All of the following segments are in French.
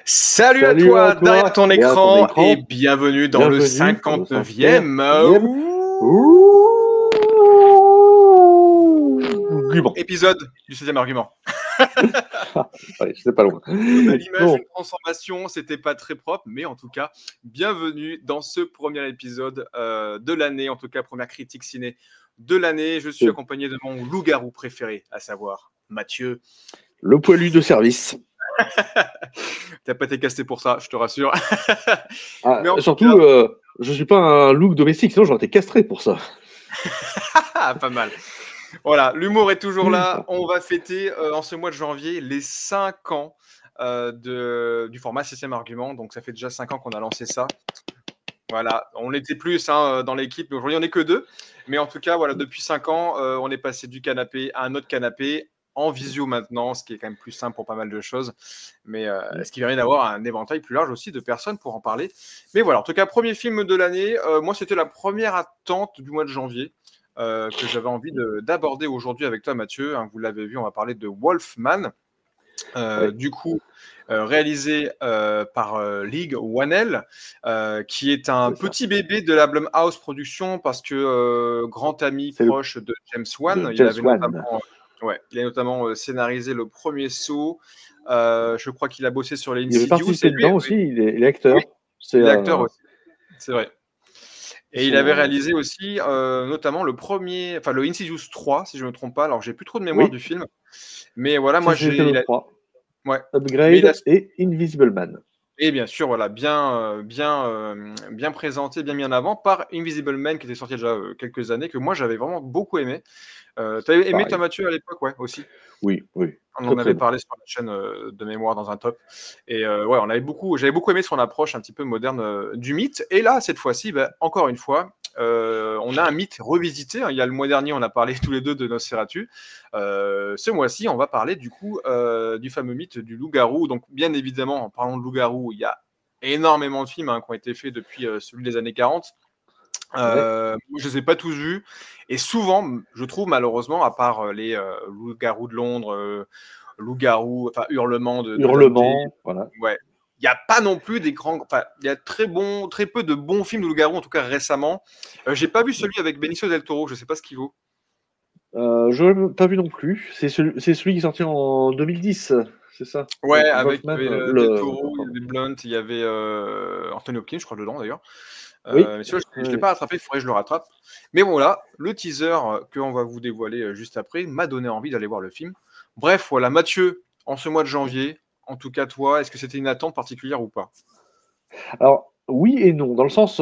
Salut à Salut toi à derrière toi, ton derrière ton écran et écran. bienvenue dans le Bienvenue dans le 59e 59e argument. épisode du 16e argument. Allez, j'étais pas loin. À l'image Bon, d'une transformation, c'était pas très propre, mais en tout cas, bienvenue dans ce premier épisode de l'année, en tout cas première critique ciné de l'année. Je suis c'est accompagné de mon loup-garou préféré, à savoir Mathieu. le poilu de service. T'as pas été casté pour ça, je te rassure. Ah, Mais en tout surtout, cas, je suis pas un look domestique, sinon j'aurais été castré pour ça. pas mal. Voilà, l'humour est toujours là. On va fêter en ce mois de janvier les 5 ans du format 6e argument. Donc, ça fait déjà 5 ans qu'on a lancé ça. Voilà, on était plus dans l'équipe. Aujourd'hui, on n'est que 2. Mais en tout cas, voilà, depuis 5 ans, on est passé du canapé à un autre canapé en visio maintenant, ce qui est quand même plus simple pour pas mal de choses. Mais ce qui permet d'avoir un éventail plus large aussi de personnes pour en parler. Mais voilà, en tout cas, premier film de l'année. Moi, c'était la première attente du mois de janvier. Que j'avais envie d'aborder aujourd'hui avec toi, Mathieu. Vous l'avez vu, on va parler de Wolfman, Ouais. du coup réalisé par League Whannell, qui est un C'est ça. petit bébé de la Blumhouse Production parce que grand ami C'est le proche de James Wan. de Il James avait Wan. notamment scénarisé le premier Saw. Je crois qu'il a bossé sur les Il avait Insidious. Et participé lui, dedans aussi, il est oui, acteur. C'est il est acteur aussi, c'est vrai. Et il avait son. réalisé aussi, notamment le Insidious 3, si je ne me trompe pas. Alors, j'ai plus trop de mémoire Oui, du film. Mais voilà, moi, c'était le 3. ouais. Mais il a... Upgrade et Invisible Man. Et bien sûr, voilà, bien présenté, bien mis en avant par Invisible Man, qui était sorti déjà quelques années, que moi, j'avais vraiment beaucoup aimé. T'avais aimé, toi, Pareil. Mathieu, à l'époque, ouais, aussi. Oui, oui. On Très en très avait bon. parlé sur la chaîne de mémoire dans un top. Et ouais, j'avais beaucoup aimé son approche un petit peu moderne du mythe. Et là, cette fois-ci, encore une fois, on a un mythe revisité. Il y a le mois dernier, on a parlé tous les deux de Nosferatu. Ce mois-ci, on va parler du coup du fameux mythe du loup-garou. Donc, bien évidemment, en parlant de loup-garou, il y a énormément de films qui ont été faits depuis celui des années 40. Ouais. Je les ai pas tous vus. Et souvent, je trouve malheureusement, à part les loups-garous de Londres, loups-garous, enfin hurlements de Dundee, Hurlement, voilà. ouais, il n'y a pas non plus des grands. Enfin, il y a très peu de bons films de loups-garous, en tout cas récemment. J'ai pas vu celui avec Benicio del Toro, je sais pas ce qu'il vaut. Je l'ai pas vu non plus. C'est celui qui est sorti en 2010, c'est ça? Ouais, Avec avec Wolfman, Del Toro, il y pardon. avait Blunt, il y avait Anthony Hopkins, je crois, dedans d'ailleurs. Oui. Mais celui-là, je ne l'ai Oui. pas rattrapé, il faudrait que je le rattrape. Mais voilà, le teaser qu'on va vous dévoiler juste après m'a donné envie d'aller voir le film. Bref, voilà, Mathieu, en ce mois de janvier, en tout cas toi, est-ce que c'était une attente particulière ou pas? Alors, oui et non, dans le sens,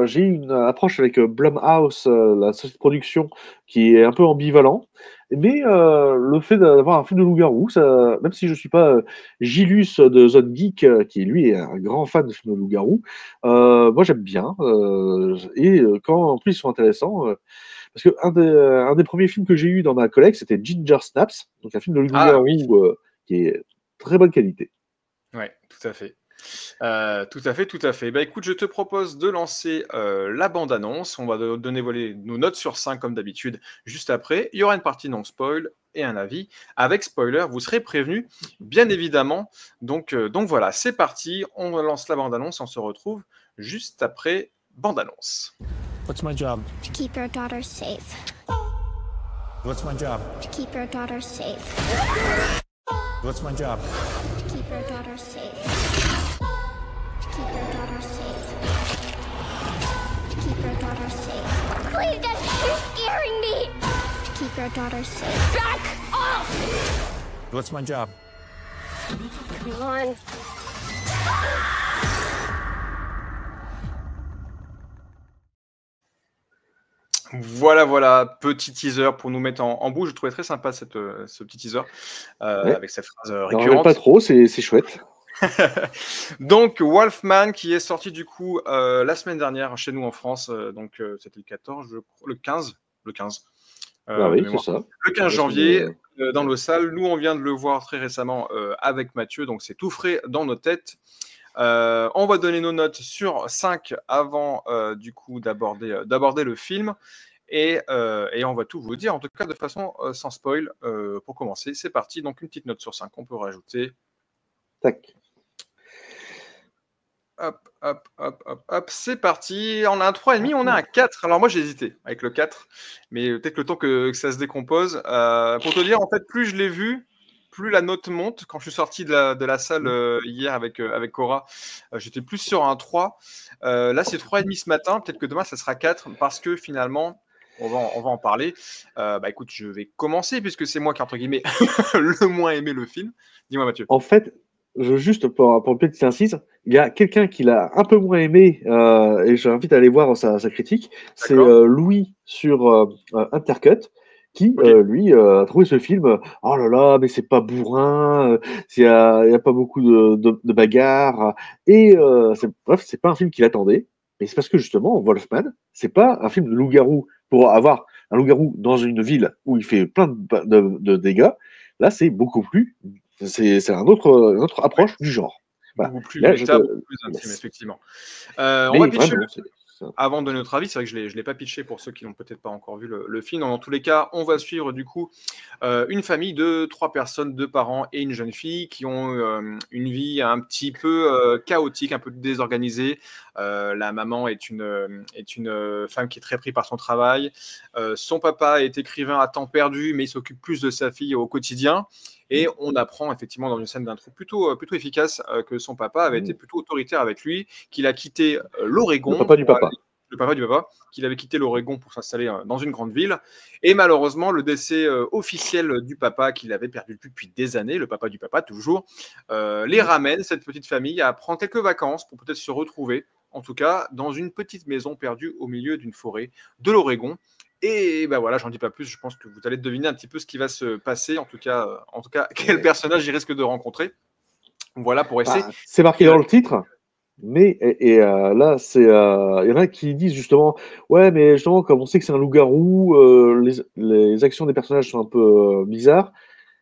j'ai une approche avec Blumhouse, la société de production, qui est un peu ambivalent. Mais le fait d'avoir un film de loup-garou, même si je ne suis pas Gilus de Zone Geek, qui lui est un grand fan de films de loup-garou, moi j'aime bien. Quand en plus ils sont intéressants, parce que un des premiers films que j'ai eu dans ma collecte, c'était Ginger Snaps, donc un film de Ah oui, loup-garou qui est très bonne qualité. ouais, tout à fait. Tout à fait, tout à fait. Bah écoute, je te propose de lancer la bande-annonce. On va donner nos notes sur 5 comme d'habitude. Juste après, il y aura une partie non-spoil et un avis. Avec spoiler, vous serez prévenus, bien évidemment. Donc voilà, c'est parti. On lance la bande-annonce. On se retrouve juste après bande-annonce. What's my job? To keep our daughter safe. What's my job? To keep our daughter safe. What's my job? To keep our daughter safe. To keep our daughter safe. To keep our daughter safe. Please, Dad, you're scaring me. To keep our daughter safe. Back off! What's my job? Come on. Voilà, petit teaser pour nous mettre en bouche. Je trouvais très sympa ce petit teaser Ouais. avec cette phrase J'en rappelle récurrente. pas trop, c'est chouette. Donc Wolfman qui est sorti du coup la semaine dernière chez nous en France, c'était le 14, le 15, Ah de oui, c'est mémoire. ça. Le 15 La semaine janvier dans ouais. nos salles. Nous on vient de le voir très récemment avec Mathieu, donc c'est tout frais dans nos têtes. On va donner nos notes sur 5 avant du coup d'aborder le film. Et on va tout vous dire, en tout cas de façon sans spoil. Pour commencer, c'est parti. Donc une petite note sur 5 qu'on peut rajouter. Tac. hop, c'est parti. On a un 3,5, on a un 4. Alors moi j'ai hésité avec le 4, mais peut-être le temps que ça se décompose. Pour te dire, en fait, plus je l'ai vu, plus la note monte. Quand je suis sorti de la salle hier avec Cora, j'étais plus sur un 3. Là c'est 3,5 ce matin, peut-être que demain ça sera 4, parce que finalement, on va en parler. Écoute, je vais commencer puisque c'est moi qui, entre guillemets, le moins aimé le film. Dis-moi Mathieu. En fait, juste pour une petite incise, il y a quelqu'un qui l'a un peu moins aimé, et j'invite à aller voir sa critique. C'est Louis sur Intercut, qui, lui, a trouvé ce film, oh là là, mais c'est pas bourrin, il y a pas beaucoup de bagarres, et bref, c'est pas un film qu'il attendait, mais c'est parce que justement, Wolfman, c'est pas un film de loup-garou pour avoir un loup-garou dans une ville où il fait plein de dégâts. Là, c'est beaucoup plus. C'est une autre approche du genre. Voilà. Beaucoup plus Là, méta, beaucoup plus intime, effectivement. On va pitcher avant de donner notre avis. C'est vrai que je ne l'ai pas pitché pour ceux qui n'ont peut-être pas encore vu le film. Dans tous les cas, on va suivre du coup une famille de 3 personnes, 2 parents et une jeune fille qui ont une vie un petit peu chaotique, un peu désorganisée. La maman est une femme qui est très prise par son travail. Son papa est écrivain à temps perdu, mais il s'occupe plus de sa fille au quotidien. Et on apprend effectivement dans une scène d'intro plutôt efficace que son papa avait été plutôt autoritaire avec lui, qu'il a quitté l'Oregon. Le papa du papa. Le papa du papa, qu'il avait quitté l'Oregon pour s'installer dans une grande ville. Et malheureusement, le décès officiel du papa qu'il avait perdu depuis des années, le papa du papa toujours, les ramène, cette petite famille, à prendre quelques vacances pour peut-être se retrouver, en tout cas, dans une petite maison perdue au milieu d'une forêt de l'Oregon. Et ben voilà, j'en dis pas plus, je pense que vous allez deviner un petit peu ce qui va se passer, en tout cas quel personnage il risque de rencontrer. Voilà pour essayer. C'est marqué dans le titre, mais là, il y en a qui disent justement, ouais, mais justement, comme on sait que c'est un loup-garou, les actions des personnages sont un peu bizarres,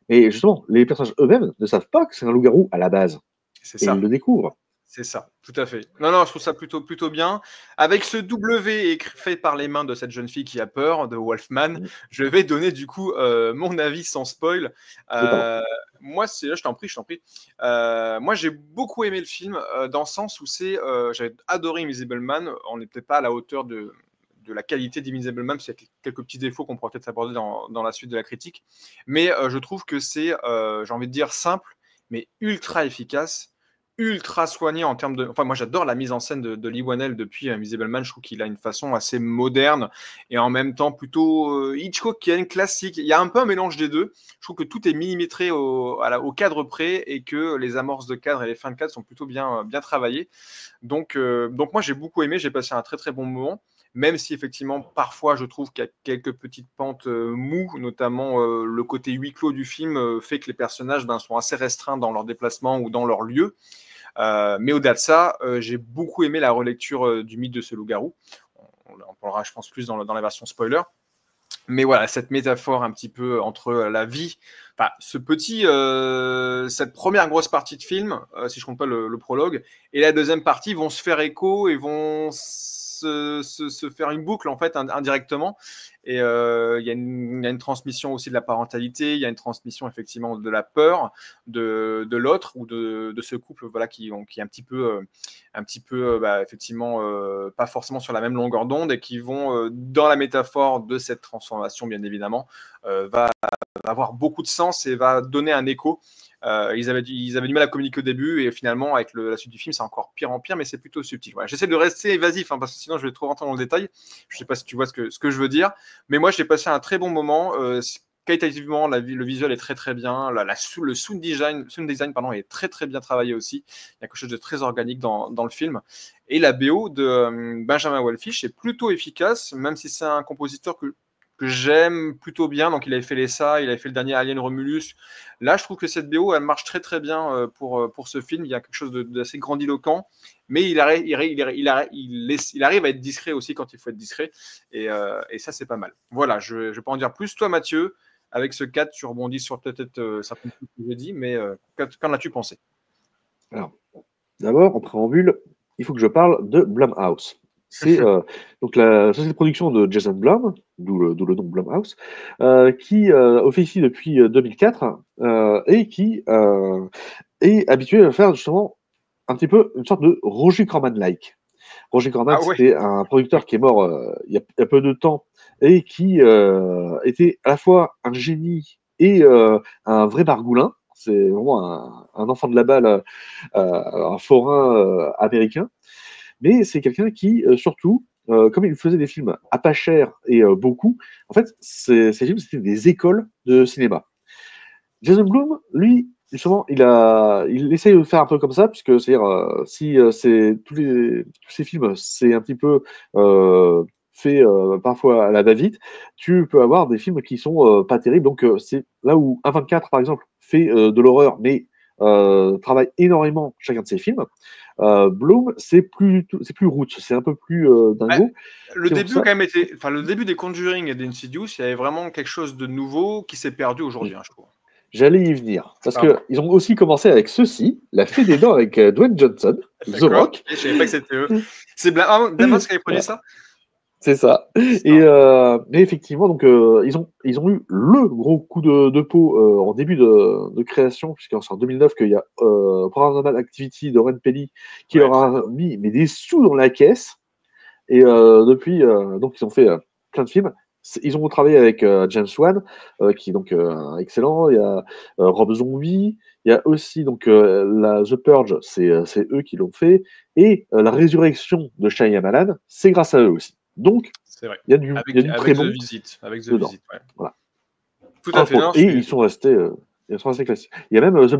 et justement, les personnages eux-mêmes ne savent pas que c'est un loup-garou à la base. C'est ça. Et ils le découvrent. C'est ça, tout à fait. Non, je trouve ça plutôt bien. Avec ce W fait par les mains de cette jeune fille qui a peur, de Wolfman, je vais donner du coup mon avis sans spoil. Moi, je t'en prie. Moi, j'ai beaucoup aimé le film dans le sens où j'avais adoré Invisible Man. On n'est peut-être pas à la hauteur de la qualité d'Invisible Man, c'est quelques petits défauts qu'on pourra peut-être aborder dans la suite de la critique. Mais je trouve que c'est, j'ai envie de dire, simple, mais ultra efficace. Ultra soigné en termes de... Enfin, moi, j'adore la mise en scène de Lee Whannell depuis Invisible Man. Je trouve qu'il a une façon assez moderne et en même temps plutôt Hitchcock qui a une classique. Il y a un peu un mélange des deux. Je trouve que tout est millimétré au cadre près et que les amorces de cadre et les fins de cadre sont plutôt bien travaillées. Donc moi, j'ai beaucoup aimé. J'ai passé un très, très bon moment. Même si effectivement, parfois, je trouve qu'il y a quelques petites pentes moues, notamment le côté huis clos du film fait que les personnages sont assez restreints dans leur déplacement ou dans leur lieu. Mais au-delà de ça, j'ai beaucoup aimé la relecture du mythe de ce loup-garou. On en parlera, je pense, plus dans la version spoiler. Mais voilà, cette métaphore un petit peu entre la vie, cette première grosse partie de film, si je ne compte pas le prologue, et la deuxième partie vont se faire écho et vont se faire une boucle en fait indirectement. Et il y a une transmission aussi de la parentalité, il y a une transmission effectivement de la peur de l'autre ou de ce couple qui est un petit peu effectivement pas forcément sur la même longueur d'onde et qui vont dans la métaphore de cette transformation bien évidemment va avoir beaucoup de sens et va donner un écho. Ils avaient du mal à communiquer au début et finalement avec la suite du film c'est encore pire en pire, mais c'est plutôt subtil. Voilà. J'essaie de rester évasif parce que sinon je vais trop rentrer dans le détail. Je sais pas si tu vois ce que je veux dire, mais moi j'ai passé un très bon moment. Qualitativement le visuel est très très bien, le sound design est très très bien travaillé aussi. Il y a quelque chose de très organique dans le film et la BO de Benjamin Wallfisch est plutôt efficace, même si c'est un compositeur que j'aime plutôt bien. Donc il avait fait il avait fait le dernier Alien Romulus. Là je trouve que cette BO elle marche très très bien pour ce film. Il y a quelque chose d'assez grandiloquent, mais il arrive à être discret aussi quand il faut être discret, et ça c'est pas mal. Voilà, je vais pas en dire plus. Toi Mathieu, avec ce 4 tu rebondis sur peut-être certaines choses que j'ai dit, mais qu'en as-tu pensé? Alors, d'abord en préambule, il faut que je parle de Blumhouse. C'est donc la société de production de Jason Blum, d'où le nom Blumhouse, qui officie depuis 2004 et qui est habitué à faire justement un petit peu une sorte de Roger Corman-like. Roger Corman, Ah ouais. c'était un producteur qui est mort il y a peu de temps et qui était à la fois un génie et un vrai bargoulin. C'est vraiment un enfant de la balle, un forain américain. Mais c'est quelqu'un qui, surtout, comme il faisait des films à pas cher et beaucoup, en fait, ces films, c'était des écoles de cinéma. Jason Blum, lui, justement, il essaye de faire un peu comme ça, puisque c'est-à-dire, si tous ces films, c'est un petit peu fait parfois à la va-vite, tu peux avoir des films qui sont pas terribles. Donc, c'est là où A24, par exemple, fait de l'horreur, mais travaille énormément chacun de ses films. Bloom, c'est plus roots, c'est un peu plus dingo. Le C'est pour début, ça- quand même, était. Enfin, le début des Conjuring et d'Insidious, il y avait vraiment quelque chose de nouveau qui s'est perdu aujourd'hui, je trouve. J'allais y venir. Parce Pardon. qu'ils ont aussi commencé avec ceci, La Fée des Dents avec Dwayne Johnson, The D'accord. Rock. Je savais pas que c'était eux. C'est Blumhouse qui avait produit ça? C'est ça. Et mais effectivement, donc ils ont eu le gros coup de peau en début de création, puisque c'est en 2009 qu'il y a Paranormal Activity de Ren Pelly qui Ouais. leur a mis mais des sous dans la caisse. Et depuis, donc ils ont fait plein de films. Ils ont travaillé avec James Wan, qui est donc excellent. Il y a Rob Zombie. Il y a aussi donc The Purge, c'est eux qui l'ont fait. Et la résurrection de Shyamalan, c'est grâce à eux aussi. Donc, C'est vrai. il y a du très Avec bon The Visit. Avec The dedans. Visit, ouais. Voilà. Tout à fait. Non, Et ils sont restés classiques. Il y a même The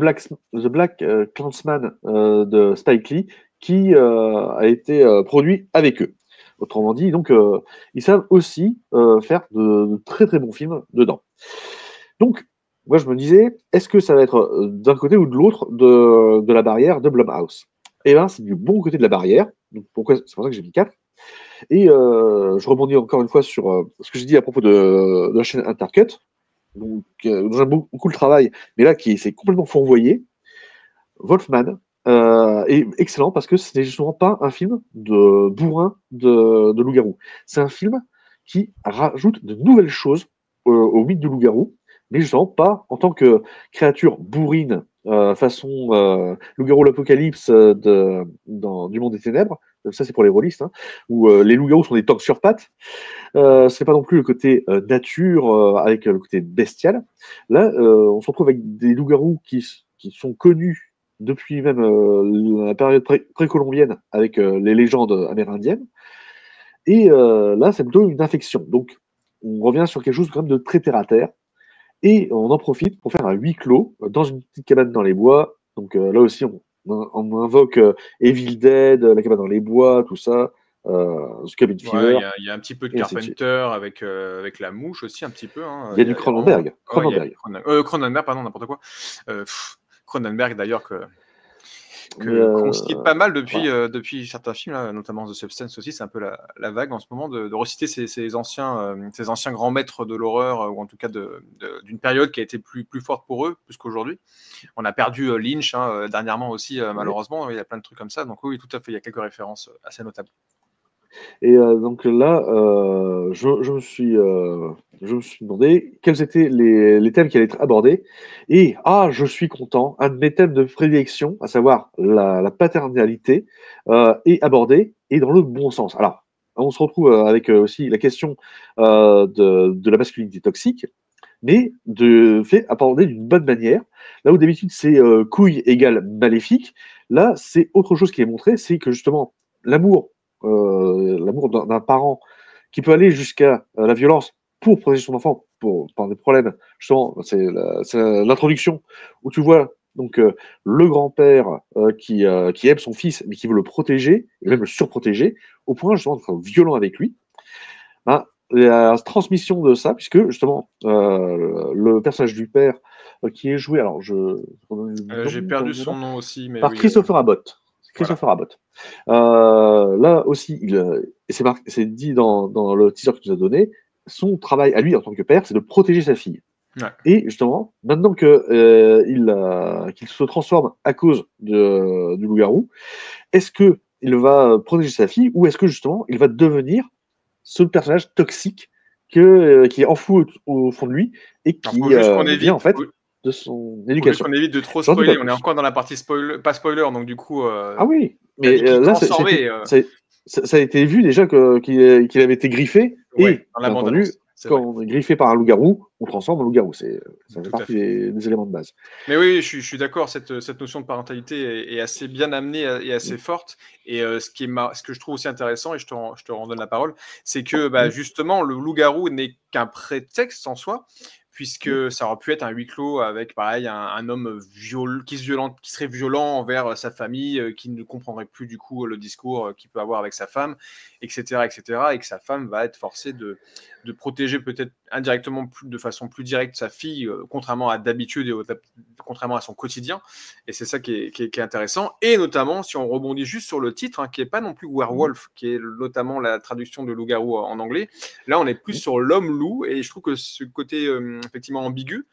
Black Clansman de Spike Lee qui a été produit avec eux. Autrement dit, donc ils savent aussi faire de très très bons films dedans. Donc, moi je me disais, est-ce que ça va être d'un côté ou de l'autre de la barrière de Blumhouse? Eh bien, c'est du bon côté de la barrière. Donc, c'est pour ça que j'ai mis 4. Et je rebondis encore une fois sur ce que j'ai dit à propos de la chaîne Intercut. Donc, j'aime beaucoup le travail, mais là, qui s'est complètement fourvoyé. Wolfman est excellent parce que c'est justement pas un film de bourrin de loup-garou. C'est un film qui rajoute de nouvelles choses au mythe du loup-garou, mais justement pas en tant que créature bourrine façon loup-garou l'apocalypse du monde des ténèbres. Ça, c'est pour les rôlistes, hein, où les loups-garous sont des tanks sur pattes. C'est pas non plus le côté nature avec le côté bestial. Là, on se retrouve avec des loups-garous qui sont connus depuis même la période précolombienne avec les légendes amérindiennes. Et là, c'est plutôt une infection. Donc, on revient sur quelque chose quand même de très terre-à-terre. Et on en profite pour faire un huis clos dans une petite cabane dans les bois. Donc là aussi, on invoque Evil Dead, la cabane dans les bois, tout ça. The Cabin Fever. Ouais, il y a un petit peu de et ainsi de suite. Carpenter avec la mouche aussi, un petit peu. Hein. Il y a du Cronenberg. Cronenberg, pardon, n'importe quoi. Cronenberg, d'ailleurs, qu'on cite pas mal depuis certains films, là, notamment The Substance aussi. C'est un peu la vague en ce moment de reciter ces anciens grands maîtres de l'horreur, ou en tout cas d'une période qui a été plus forte pour eux, plus qu'aujourd'hui. On a perdu Lynch dernièrement aussi, malheureusement. Il y a plein de trucs comme ça. Donc oui, tout à fait, il y a quelques références assez notables. Et donc là, je me suis demandé quels étaient les thèmes qui allaient être abordés. Et je suis content, un de mes thèmes de prédilection, à savoir la paternalité, est abordé et dans le bon sens. Alors, on se retrouve avec aussi la question de la masculinité toxique, mais fait aborder d'une bonne manière. Là où d'habitude c'est couille égale maléfique, là c'est autre chose qui est montré, c'est que justement l'amour d'un parent qui peut aller jusqu'à la violence pour protéger son enfant par des problèmes. Justement, c'est l'introduction où tu vois donc le grand-père qui aime son fils mais qui veut le protéger et même le surprotéger au point justement d'être violent avec lui. La transmission de ça, puisque justement le personnage du père qui est joué, alors j'ai perdu son nom aussi, mais par oui, Christopher Abbott. Christopher Abbott. Là aussi, et c'est dit dans le teaser que tu nous as donné, son travail à lui en tant que père, c'est de protéger sa fille. Ouais. Et justement, maintenant qu'il se transforme à cause du loup-garou, est-ce qu'il va protéger sa fille ou est-ce que justement il va devenir ce personnage toxique qui est enfoui au fond de lui et qui juste qu'on évite, vient en fait. de son Faut juste éducation. qu'on évite de trop J'en dis spoiler. pas On est plus. encore dans la partie pas spoiler, donc du coup, Ah oui, il a mais dit qu'il là, transformait. ça a été vu déjà qu'il avait été griffé. Ouais, Et, dans la bien bande-annonce, entendu, c'est quand vrai. on est griffé par un loup-garou, on transforme en loup-garou. Ça fait Tout à partie fait. des éléments de base. Mais oui, je suis d'accord, cette notion de parentalité est assez bien amenée et assez forte. Et ce que je trouve aussi intéressant, et je te redonne la parole, c'est que justement, le loup-garou n'est qu'un prétexte en soi, puisque ça aurait pu être un huis clos avec, pareil, un homme qui serait violent envers sa famille, qui ne comprendrait plus du coup le discours qu'il peut avoir avec sa femme, etc., etc., et que sa femme va être forcée de protéger peut-être indirectement de façon plus directe sa fille, contrairement à d'habitude et contrairement à son quotidien. Et c'est ça qui est intéressant. Et notamment, si on rebondit juste sur le titre, qui n'est pas non plus Werewolf, qui est notamment la traduction de loup-garou en anglais, là on est plus sur l'homme-loup, et je trouve que ce côté effectivement ambigu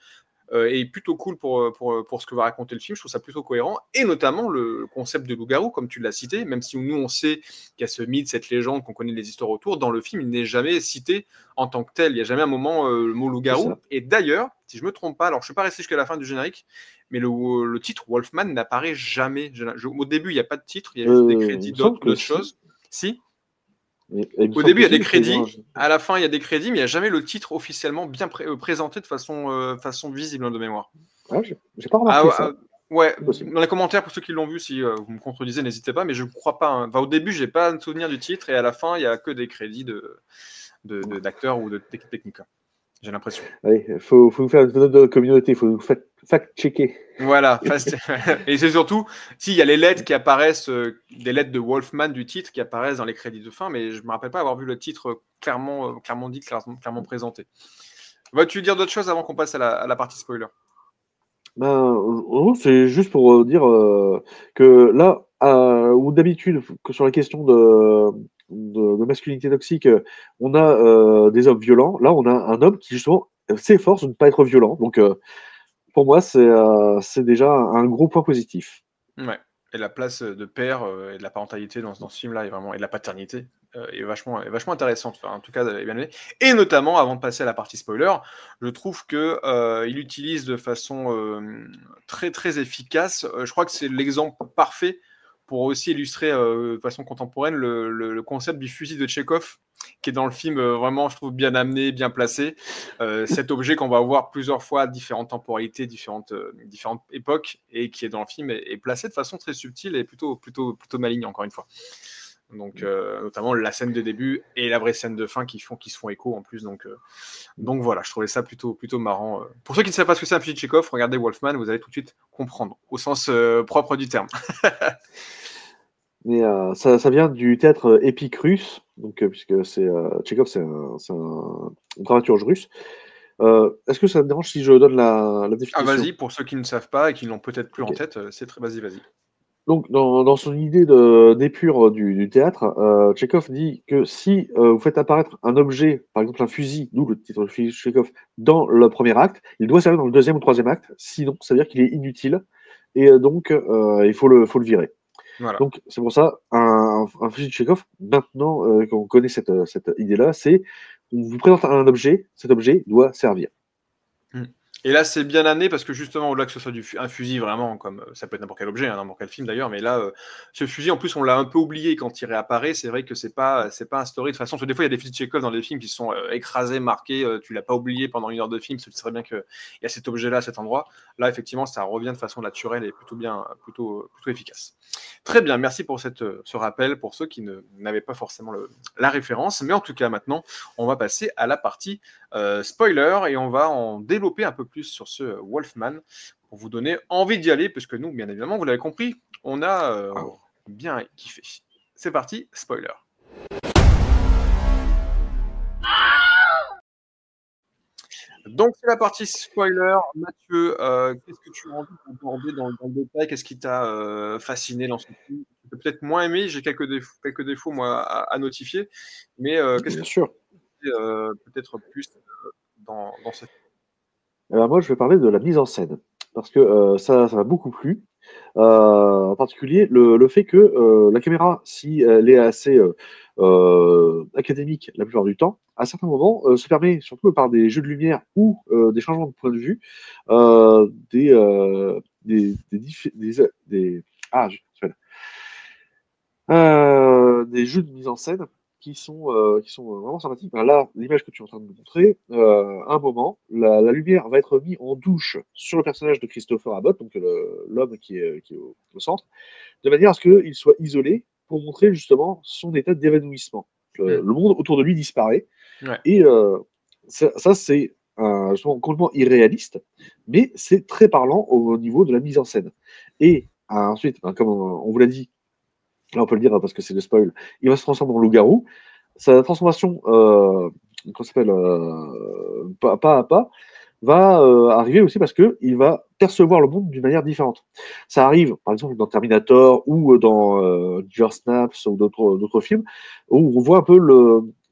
est plutôt cool pour ce que va raconter le film. Je trouve ça plutôt cohérent, et notamment le concept de loup-garou, comme tu l'as cité, même si nous on sait qu'il y a ce mythe, cette légende, qu'on connaît les histoires autour, dans le film il n'est jamais cité en tant que tel. Il n'y a jamais un moment le mot loup-garou. Et d'ailleurs, si je me trompe pas, alors je ne suis pas resté jusqu'à la fin du générique, mais le titre Wolfman n'apparaît jamais. Au début il n'y a pas de titre, il y a juste des crédits d'autres choses. Si. Au début, il y a des crédits. À la fin, il y a des crédits, mais il n'y a jamais le titre officiellement bien présenté de façon visible de mémoire. Ah, j'ai pas remarqué ça. Ouais, dans les commentaires, pour ceux qui l'ont vu, si vous me contredisez, n'hésitez pas, mais je ne crois pas. Au début, je n'ai pas un souvenir du titre, et à la fin, il n'y a que des crédits d'acteurs ou d'équipe technique. J'ai l'impression. Il faut nous faire une note de la communauté, il faut nous fact-checker. Voilà, et c'est surtout s'il y a les lettres qui apparaissent, des lettres de Wolfman du titre qui apparaissent dans les crédits de fin, mais je ne me rappelle pas avoir vu le titre clairement dit, clairement présenté. Vas-tu dire d'autres choses avant qu'on passe à la partie spoiler? C'est juste pour dire que là, où d'habitude, que sur la question de masculinité toxique, on a des hommes violents. Là, on a un homme qui, justement, s'efforce de ne pas être violent. Donc, pour moi, c'est déjà un gros point positif. Ouais. Et la place de père et de la parentalité dans ce film-là et de la paternité est vachement intéressante. Enfin, en tout cas, elle est bien menée. Et notamment, avant de passer à la partie spoiler, je trouve que il utilise de façon très très efficace. Je crois que c'est l'exemple parfait pour aussi illustrer de façon contemporaine le concept du fusil de Tchekhov, qui est dans le film vraiment, je trouve, bien amené, bien placé. Cet objet qu'on va voir plusieurs fois à différentes temporalités, différentes époques, et qui est dans le film est placé de façon très subtile et plutôt maligne, encore une fois. Donc, notamment la scène de début et la vraie scène de fin qui se font écho en plus. Donc voilà, je trouvais ça plutôt marrant. Pour ceux qui ne savent pas ce que c'est un fusil de Tchekhov, regardez Wolfman, vous allez tout de suite comprendre, au sens propre du terme. Mais ça vient du théâtre épique russe, donc, puisque Tchekhov, c'est un dramaturge russe. Est-ce que ça te dérange si je donne la définition? Vas-y, pour ceux qui ne savent pas et qui ne l'ont peut-être plus en tête, vas-y. Donc, dans son idée d'épure du théâtre, Tchekhov dit que si vous faites apparaître un objet, par exemple un fusil, d'où le titre de Tchekhov, dans le premier acte, il doit servir dans le deuxième ou troisième acte, sinon ça veut dire qu'il est inutile, et donc il faut le virer. Voilà. Donc, c'est pour ça, un fusil de Tchekhov, maintenant qu'on connaît cette idée-là, c'est on vous présente un objet, cet objet doit servir. Et là, c'est bien amené parce que justement, au-delà que ce soit un fusil vraiment, comme ça peut être n'importe quel objet, n'importe quel film d'ailleurs, mais là, ce fusil, en plus, on l'a un peu oublié quand il réapparaît. C'est vrai que c'est pas instauré. De toute façon, des fois, il y a des fusils de Tchekhov dans des films qui sont écrasés, marqués. Tu l'as pas oublié pendant 1 heure de film. Ce serait bien qu'il y a cet objet-là à cet endroit. Là, effectivement, ça revient de façon naturelle et plutôt efficace. Très bien, merci pour ce rappel pour ceux qui n'avaient pas forcément la référence. Mais en tout cas, maintenant, on va passer à la partie spoiler et on va en développer un peu plus sur ce Wolfman pour vous donner envie d'y aller, puisque nous, bien évidemment, vous l'avez compris, on a bien kiffé. C'est parti, spoiler. Donc, c'est la partie spoiler. Mathieu, qu'est-ce que tu as envie d'aborder dans le détail? Qu'est-ce qui t'a fasciné dans ce film? Tu peux peut-être moins aimé, j'ai quelques défauts moi, à notifier, mais qu'est-ce que tu as peut-être plus dans ce film? Alors moi, je vais parler de la mise en scène. parce que ça m'a beaucoup plu. En particulier, le fait que la caméra, si elle est assez académique la plupart du temps, à certains moments, se permet, surtout par des jeux de lumière ou des changements de point de vue, des jeux de mise en scène qui sont vraiment sympathiques. Ben là, l'image que tu es en train de me montrer, à un moment, la lumière va être mise en douche sur le personnage de Christopher Abbott, donc l'homme qui est au centre, de manière à ce qu'il soit isolé pour montrer justement son état d'évanouissement. Le monde autour de lui disparaît. Ouais. Et ça c'est justement complètement irréaliste, mais c'est très parlant au niveau de la mise en scène. Et ensuite, comme on vous l'a dit, là on peut le dire parce que c'est le spoil, il va se transformer en loup-garou. Sa transformation, qu'on s'appelle pas à pas, va arriver aussi parce qu'il va percevoir le monde d'une manière différente. Ça arrive, par exemple, dans Terminator ou dans Ginger Snaps ou d'autres films, où on voit un peu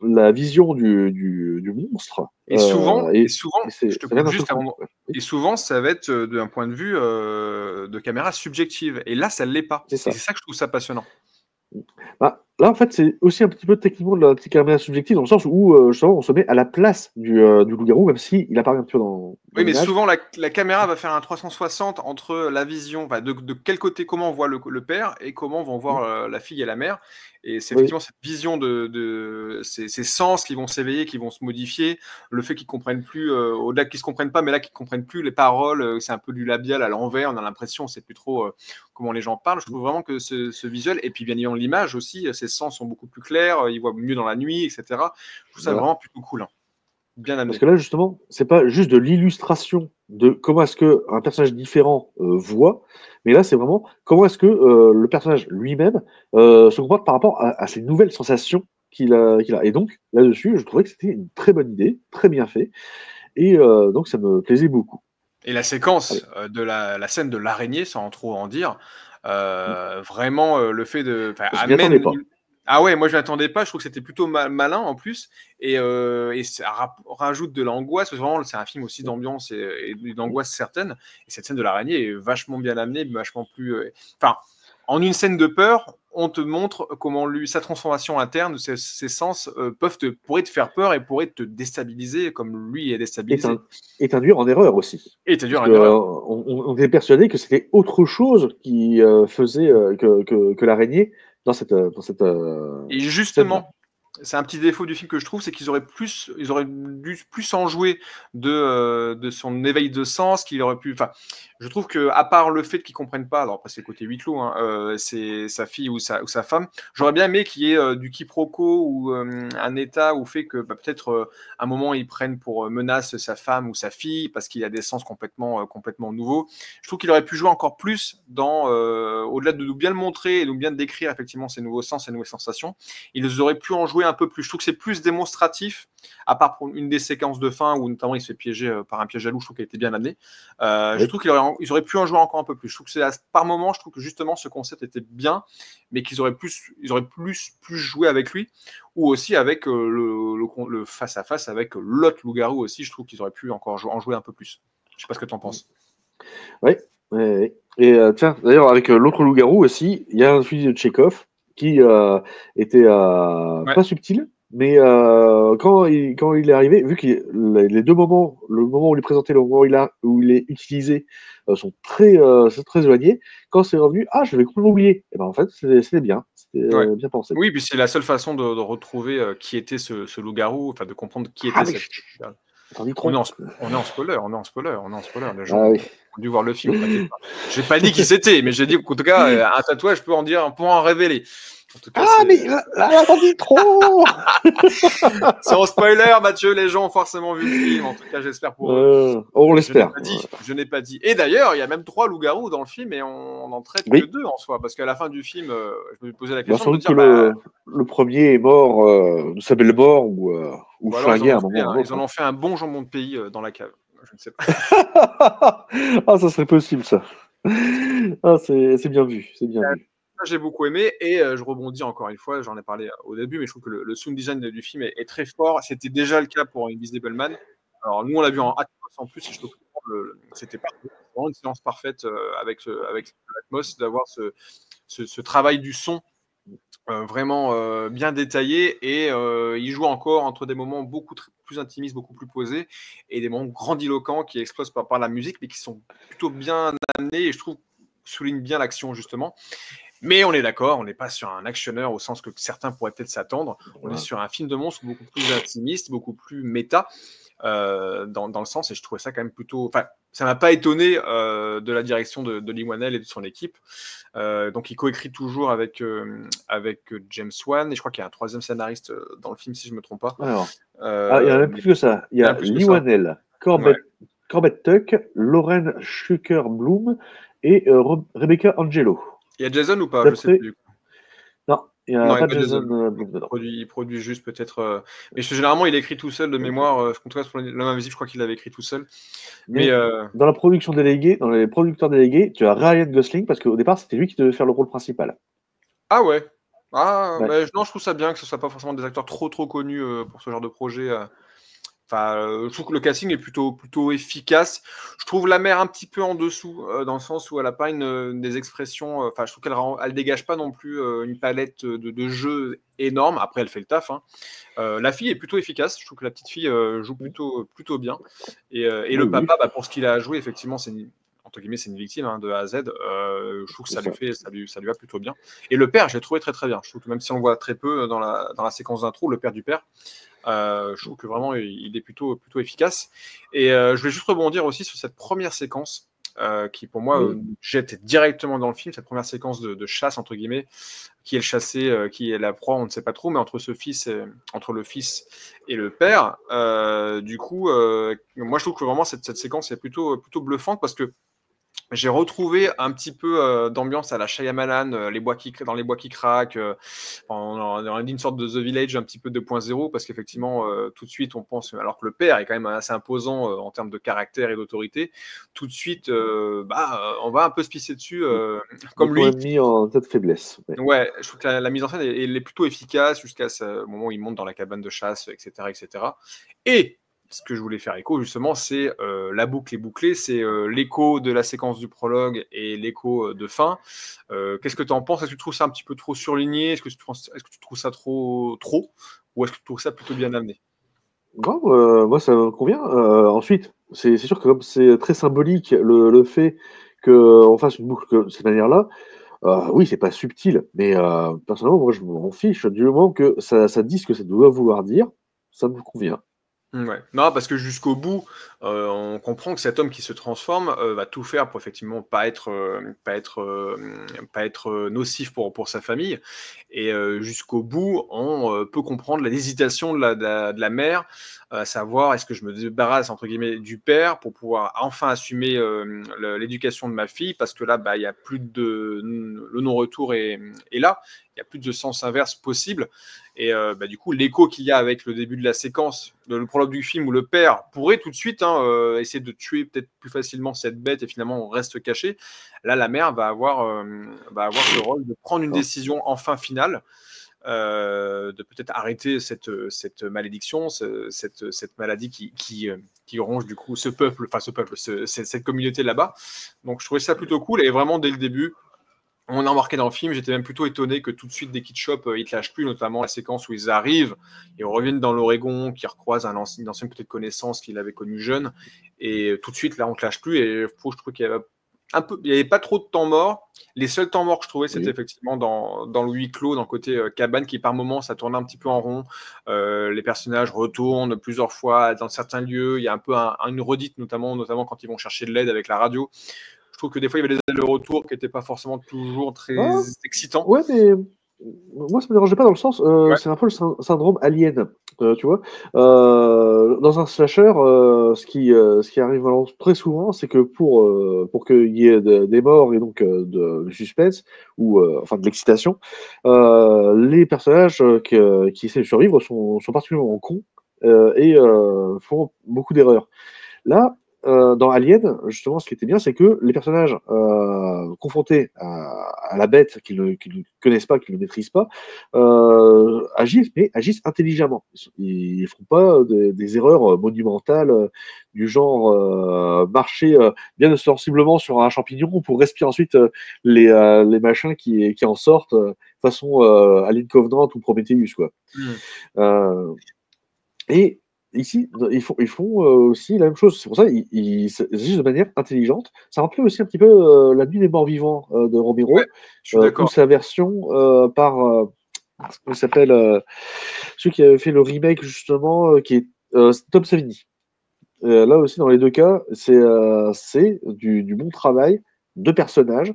la vision du monstre. Et souvent, Et je te coupe juste un moment. Et souvent, ça va être d'un point de vue de caméra subjective. Et là, ça ne l'est pas. C'est ça. Et c'est ça que je trouve ça passionnant. Bah, là, en fait, c'est aussi un petit peu techniquement de la caméra subjective, dans le sens où justement, on se met à la place du loup-garou, même s'il apparaît un petit peu dans Oui, mais l'image. souvent, la caméra va faire un 360 entre la vision, de quel côté, comment on voit le père et comment vont voir la fille et la mère. Et c'est effectivement cette vision de ces sens qui vont s'éveiller, qui vont se modifier. Le fait qu'ils ne comprennent plus, au-delà qu'ils ne se comprennent pas, mais là qu'ils ne comprennent plus les paroles, c'est un peu du labial à l'envers. On a l'impression, on ne sait plus trop comment les gens parlent. Je trouve vraiment que ce visuel, et puis bien évidemment l'image aussi, ces sens sont beaucoup plus clairs, ils voient mieux dans la nuit, etc. Je trouve ça vraiment plutôt cool. Hein. Bien amené. Parce que là, justement, c'est pas juste de l'illustration de comment est-ce qu'un personnage différent voit, mais là, c'est vraiment comment est-ce que le personnage lui-même se comporte par rapport à ces nouvelles sensations qu'il a. Et donc, là-dessus, je trouvais que c'était une très bonne idée, très bien fait, et donc ça me plaisait beaucoup. Et la séquence de la scène de l'araignée, sans trop en dire, vraiment le fait de... Je m'y attendais pas. Ah ouais, moi je ne m'attendais pas, je trouve que c'était plutôt malin en plus, et ça rajoute de l'angoisse, parce que vraiment c'est un film aussi d'ambiance et d'angoisse certaine, et cette scène de l'araignée est vachement bien amenée, vachement plus... Enfin, en une scène de peur, on te montre comment sa transformation interne, ses sens pourraient te faire peur et pourraient te déstabiliser, comme lui est déstabilisé. Et t'induire en erreur aussi. Et t'induire en erreur. On était persuadé que c'était autre chose qui faisait que l'araignée dans cette et justement, c'est un petit défaut du film que je trouve, c'est qu'ils auraient dû plus en jouer de son éveil de sens, qu'il aurait pu. Enfin, je trouve que à part le fait qu'ils comprennent pas, alors après c'est le côté huis clos, hein, c'est sa fille ou sa femme, j'aurais bien aimé qu'il y ait du quiproquo ou un état où fait que peut-être un moment ils prennent pour menace sa femme ou sa fille parce qu'il y a des sens complètement nouveaux. Je trouve qu'il aurait pu jouer encore plus dans au-delà de nous bien le montrer et de nous bien décrire effectivement ces nouveaux sens, ces nouvelles sensations. Ils auraient pu en jouer un peu plus. Je trouve que c'est plus démonstratif, à part pour une des séquences de fin où notamment il se fait piéger par un piège à loup. Je trouve qu'elle était bien amenée. Je trouve qu'ils auraient pu en jouer encore un peu plus. Je trouve que par moment, je trouve que justement ce concept était bien, mais qu'ils auraient plus joué avec lui, ou aussi avec le face à face avec l'autre loup-garou aussi. Je trouve qu'ils auraient pu encore en jouer un peu plus. Je sais pas ce que tu en penses. Oui. Et tiens, d'ailleurs, avec l'autre loup-garou aussi, il y a un fusil de Tchekhov qui était pas subtil, mais quand il est arrivé, vu que les deux moments, le moment où il est présenté, le moment où il est utilisé, sont très éloignés, quand c'est revenu, je l'avais complètement oublié. Et ben en fait, c'était bien, c'était bien pensé. Oui, puis c'est la seule façon de retrouver qui était ce loup-garou, enfin de comprendre qui était cette. On est en spoiler, Les gens ont dû voir le film, t'inquiète pas. J'ai pas dit qui c'était, mais j'ai dit qu'en tout cas, un tatouage peut en révéler. En tout cas, mais là, t'en dis trop. Sans spoiler, Mathieu, les gens ont forcément vu le film. En tout cas, j'espère pour eux. On l'espère. Je n'ai pas dit. Et d'ailleurs, il y a même 3 loups-garous dans le film et on n'en traite que 2 en soi. Parce qu'à la fin du film, je me posais la question de dire... le premier est mort, s'appelle mort ou flingué à un moment. Ils en ont fait un bon jambon de pays dans la cave. Je ne sais pas. Ça serait possible, ça. C'est bien vu. C'est bien vu. J'ai beaucoup aimé et je rebondis encore une fois, j'en ai parlé au début, mais je trouve que le sound design du film est très fort. C'était déjà le cas pour Invisible Man. Alors nous, on l'a vu en Atmos en plus, et je trouve que c'était vraiment une séance parfaite avec l'Atmos, d'avoir ce travail du son vraiment bien détaillé, et il joue encore entre des moments beaucoup plus intimistes, beaucoup plus posés, et des moments grandiloquents qui explosent par la musique, mais qui sont plutôt bien amenés, et je trouve soulignent bien l'action justement. Mais on est d'accord, on n'est pas sur un actionneur au sens que certains pourraient peut-être s'attendre. On est sur un film de monstre beaucoup plus intimiste, beaucoup plus méta dans le sens, et je trouvais ça quand même plutôt. Enfin, ça m'a pas étonné de la direction de Lee Whannell et de son équipe. Donc, il coécrit toujours avec James Wan, et je crois qu'il y a un troisième scénariste dans le film, si je me trompe pas. Alors, il y en a même plus que ça. Il y a Lee Whannell, Corbett Tuck, Lauren Schuker-Bloom et Rebecca Angelo. Il y a Jason ou pas? Je sais plus. Non, il n'y a pas Jason Bloom dedans. Il produit juste peut-être. Mais généralement, il écrit tout seul de mémoire. En tout cas, pour L'Homme Invisible, je crois qu'il l'avait écrit tout seul. Mais dans la production déléguée, dans les producteurs délégués, tu as Ryan Gosling, parce qu'au départ, c'était lui qui devait faire le rôle principal. Ah ouais. Ah, Ouais. mais non, je trouve ça bien que ce soit pas forcément des acteurs trop connus pour ce genre de projet. Enfin, je trouve que le casting est plutôt efficace. Je trouve la mère un petit peu en dessous, dans le sens où elle n'a pas des expressions. Enfin, je trouve qu'elle dégage pas non plus une palette de jeux énorme. Après, elle fait le taf, hein. La fille est plutôt efficace. Je trouve que la petite fille joue plutôt bien. Et le papa, pour ce qu'il a à jouer, effectivement, entre guillemets, c'est une victime, hein, de A à Z. Je trouve que ça lui va plutôt bien. Et le père, je l'ai trouvé très très bien. Je trouve que même si on le voit très peu dans la séquence d'intro, le père du père, je trouve que vraiment il est plutôt efficace. Et je vais juste rebondir aussi sur cette première séquence qui pour moi jette directement dans le film, cette première séquence de chasse entre guillemets, qui est le chassé, qui est la proie, on ne sait pas trop, mais entre le fils et le père, du coup moi je trouve que vraiment cette séquence est plutôt bluffante, parce que j'ai retrouvé un petit peu d'ambiance à la Shyamalan, dans les bois qui craquent. On a dit une sorte de The Village un petit peu 2.0, parce qu'effectivement, tout de suite, on pense, alors que le père est quand même assez imposant en termes de caractère et d'autorité, tout de suite, on va un peu se pisser dessus, comme lui. Il mis en tête faiblesse. Ouais, je trouve que la mise en scène elle est plutôt efficace jusqu'à ce moment où il monte dans la cabane de chasse, etc., etc. Et ce que je voulais faire écho, justement, c'est la boucle est bouclée, c'est l'écho de la séquence du prologue et l'écho de fin. Qu'est-ce que tu en penses? Est-ce que tu trouves ça un petit peu trop surligné? Est-ce que tu trouves ça trop? Ou est-ce que tu trouves ça plutôt bien amené? Non, moi ça me convient. Ensuite, c'est sûr que comme c'est très symbolique le fait qu'on fasse une boucle de cette manière-là, oui, c'est pas subtil, mais personnellement, moi je m'en fiche. Du moment que ça dit ce que ça doit vouloir dire, ça me convient. Ouais. Non, parce que jusqu'au bout, on comprend que cet homme qui se transforme va tout faire pour effectivement pas être nocif pour sa famille. Et jusqu'au bout, on peut comprendre l'hésitation de la mère, à savoir, est-ce que je me débarrasse entre guillemets du père pour pouvoir enfin assumer l'éducation de ma fille, parce que là, il y a plus le non-retour est là, il y a plus de sens inverse possible. Et du coup, l'écho qu'il y a avec le début de la séquence, le prologue du film, où le père pourrait tout de suite essayer de tuer peut-être plus facilement cette bête, et finalement on reste caché. Là, la mère va avoir ce rôle de prendre une décision enfin finale, de peut-être arrêter cette malédiction, cette maladie qui ronge du coup cette communauté là-bas. Donc je trouvais ça plutôt cool, et vraiment dès le début, on a remarqué dans le film, j'étais même plutôt étonné que tout de suite, dès qu'ils te chopent, ils te lâchent plus, notamment la séquence où ils arrivent et reviennent dans l'Oregon, qui recroisent une ancienne peut-être connaissance qu'il avait connue jeune, et tout de suite, là, on te lâche plus, et je trouve qu'il y avait il n'y avait pas trop de temps mort. Les seuls temps morts que je trouvais, c'était effectivement dans le huis clos, dans le côté cabane, qui par moments, ça tournait un petit peu en rond. Les personnages retournent plusieurs fois dans certains lieux. Il y a un peu une redite, notamment quand ils vont chercher de l'aide avec la radio. Je trouve que des fois, il y avait des allers-retours qui n'étaient pas forcément toujours très excitants. Ouais, mais moi, ça me dérangeait pas dans le sens, c'est un peu le syndrome Alien, tu vois. Dans un slasher, ce qui arrive vraiment très souvent, c'est que pour qu'il y ait des morts et donc du suspense, ou enfin de l'excitation, les personnages qui essaient de survivre sont particulièrement cons et font beaucoup d'erreurs. Là, dans Alien, justement, ce qui était bien, c'est que les personnages confrontés à la bête qu'ils ne connaissent pas, qu'ils ne maîtrisent pas, agissent, mais agissent intelligemment. Ils ne font pas des erreurs monumentales du genre marcher bien ostensiblement sur un champignon pour respirer ensuite les machins qui en sortent façon Alien Covenant ou Prometheus, quoi. Et ici, ils font aussi la même chose. C'est pour ça qu'ils agissent de manière intelligente. Ça rappelait aussi un petit peu La Nuit des Morts Vivants de Romero, Ouais, je suis ou d'accord. sa version par comment il s'appelle celui qui avait fait le remake justement, qui est Tom Savini. Là aussi, dans les deux cas, c'est du bon travail de personnages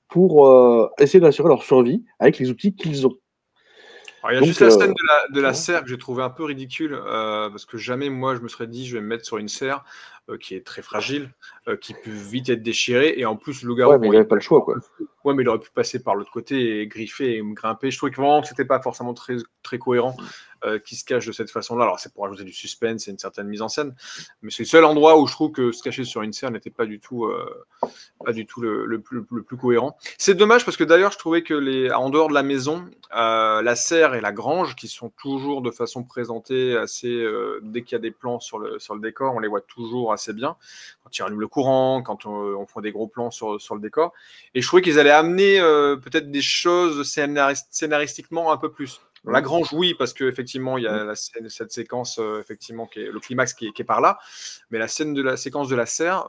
pour essayer d'assurer leur survie avec les outils qu'ils ont. Alors, il y a Donc, juste la scène de la ouais. serre que j'ai trouvé un peu ridicule, parce que jamais moi je me serais dit je vais me mettre sur une serre qui est très fragile, qui peut vite être déchirée, et en plus le loup-garou, Ouais, mais il bon, n'avait pas le choix, quoi. ouais, mais il aurait pu passer par l'autre côté et griffer et me grimper. Je trouvais que vraiment que c'était pas forcément très, très cohérent qu'il se cache de cette façon-là. Alors c'est pour ajouter du suspense et une certaine mise en scène, mais c'est le seul endroit où je trouve que se cacher sur une serre n'était pas du tout le plus cohérent. C'est dommage parce que d'ailleurs je trouvais que en dehors de la maison, la serre et la grange, qui sont toujours de façon présentée assez, dès qu'il y a des plans sur le décor, on les voit toujours assez bien. Quand il rallume le courant, quand on fait des gros plans sur le décor. Et je trouvais qu'ils allaient amener peut-être des choses scénaristiquement un peu plus. La grange, oui, parce qu'effectivement, il y a cette séquence, effectivement, qui est le climax qui est par là. Mais la séquence de la serre,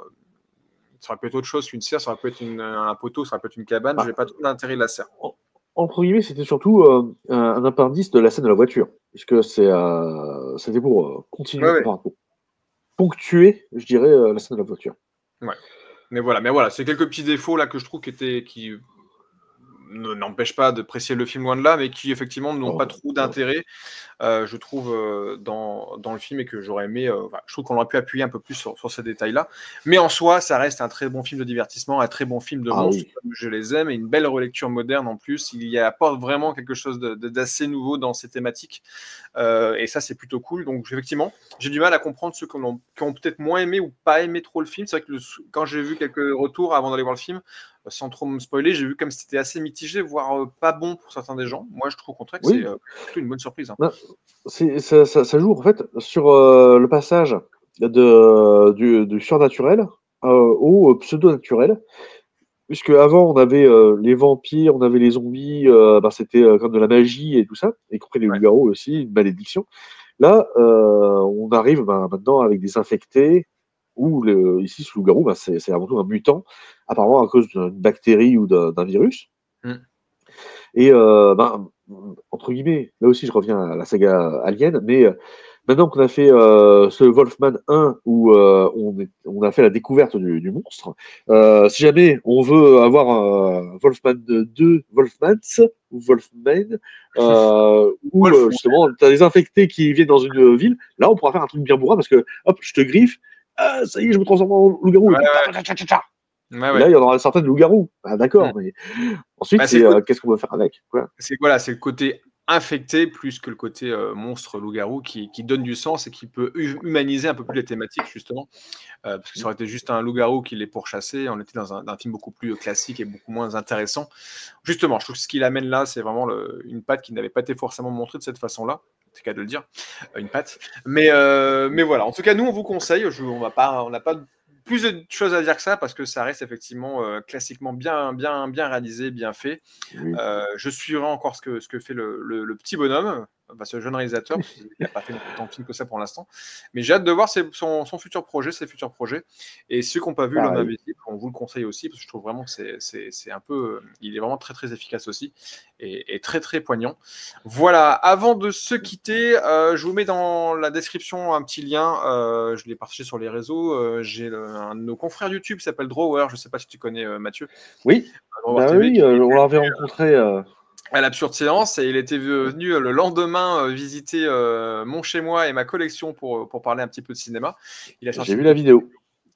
ça aurait pu être autre chose qu'une serre, ça aurait pu être un poteau, ça aurait pu être une cabane. Je n'ai pas trop l'intérêt de la serre. Entre guillemets, c'était surtout un appendice de la scène de la voiture, puisque c'était pour continuer, Ouais. enfin, pour ponctuer, je dirais, la scène de la voiture. Ouais. Mais voilà, c'est quelques petits défauts là que je trouve qui n'empêchent pas de apprécier le film loin de là, mais qui effectivement n'ont pas trop d'intérêt, je trouve, dans le film, et que j'aurais aimé. Je trouve qu'on aurait pu appuyer un peu plus sur ces détails-là. Mais en soi, ça reste un très bon film de divertissement, un très bon film de monstres, comme je les aime, et une belle relecture moderne en plus. Il y apporte vraiment quelque chose d'assez nouveau dans ces thématiques, et ça, c'est plutôt cool. Donc effectivement, j'ai du mal à comprendre ceux qui ont peut-être moins aimé ou pas aimé trop le film. C'est vrai que quand j'ai vu quelques retours avant d'aller voir le film, sans trop me spoiler, j'ai vu comme c'était assez mitigé, voire pas bon pour certains des gens. Moi, je trouve au contraire que c'est plutôt une bonne surprise. Non, ça joue en fait sur le passage du surnaturel au pseudo-naturel. Puisque avant on avait les vampires, on avait les zombies, c'était comme de la magie et tout ça, y compris les loups-garous aussi, une malédiction. Là, on arrive maintenant avec des infectés, où ici, ce loup-garou, c'est avant tout un mutant, apparemment à cause d'une bactérie ou d'un virus. Et entre guillemets, là aussi je reviens à la saga Alien, mais maintenant qu'on a fait ce Wolfman 1 où on a fait la découverte du monstre, si jamais on veut avoir Wolfman 2, Wolfmans ou Wolfman, où justement tu as des infectés qui viennent dans une ville, là on pourra faire un truc bien bourrin parce que hop, je te griffe, ça y est, je me transforme en loup-garou. Là, il y en aura certains de loups-garous. D'accord, mais ensuite, qu'est-ce qu'on va faire avec, quoi. C'est le côté infecté plus que le côté monstre loup-garou qui donne du sens et qui peut humaniser un peu plus les thématiques, justement. Parce que ça aurait été juste un loup-garou qui les pourchassait, on était dans un film beaucoup plus classique et beaucoup moins intéressant. Justement, je trouve que ce qu'il amène là, c'est vraiment une patte qui n'avait pas été forcément montrée de cette façon-là. C'est le cas de le dire, une patte. Mais voilà, en tout cas, nous, on vous conseille, on n'a pas plus de choses à dire que ça, parce que ça reste effectivement classiquement bien réalisé, bien fait. Je suivrai encore ce que fait le petit bonhomme, ce jeune réalisateur, parce qu'il n'a pas fait tant de films que ça pour l'instant. Mais j'ai hâte de voir son futur projet, ses futurs projets. Et ceux qui n'ont pas vu L'Homme Invisible, on vous le conseille aussi, parce que je trouve vraiment que c'est un peu... il est vraiment très très efficace aussi, et très très poignant. Voilà, avant de se quitter, je vous mets dans la description un petit lien, je l'ai partagé sur les réseaux, j'ai un de nos confrères YouTube qui s'appelle Drawer, je ne sais pas si tu connais Mathieu. Oui, on l'avait rencontré... à l'Absurde Séance, et il était venu le lendemain visiter mon chez-moi et ma collection pour parler un petit peu de cinéma. J'ai vu la vidéo.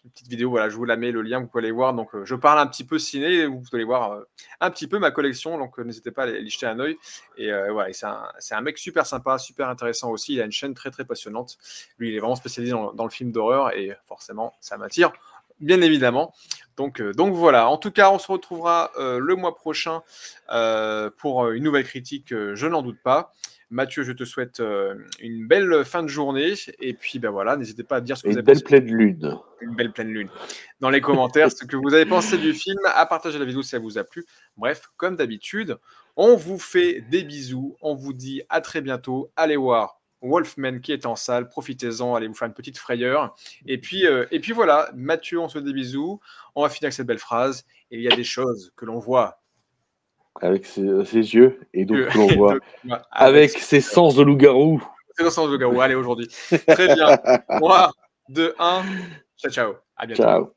une petite vidéo, voilà, je vous la mets, le lien, vous pouvez aller voir. Donc, je parle un petit peu ciné, vous pouvez aller voir un petit peu ma collection, donc n'hésitez pas à aller jeter un œil. Et voilà, c'est un mec super sympa, super intéressant aussi. Il a une chaîne très très passionnante. Lui, il est vraiment spécialisé dans le film d'horreur et forcément, ça m'attire, bien évidemment. Donc voilà, en tout cas, on se retrouvera le mois prochain pour une nouvelle critique, je n'en doute pas. Mathieu, je te souhaite une belle fin de journée. Et puis, ben voilà, n'hésitez pas à dire ce que vous avez pensé. Une belle pleine lune. Une belle pleine lune. Dans les commentaires, ce que vous avez pensé du film, à partager la vidéo si ça vous a plu. Bref, comme d'habitude, on vous fait des bisous. On vous dit à très bientôt. Allez voir Wolfman qui est en salle. Profitez-en, allez vous faire une petite frayeur. Et puis voilà, Mathieu, on se fait des bisous. On va finir avec cette belle phrase. Il y a des choses que l'on voit avec ses yeux et d'autres que l'on voit avec ses sens de loup-garou. Ses sens de loup-garou. Allez, aujourd'hui. Très bien. 3, 2, 1. Ciao, ciao. À bientôt. Ciao.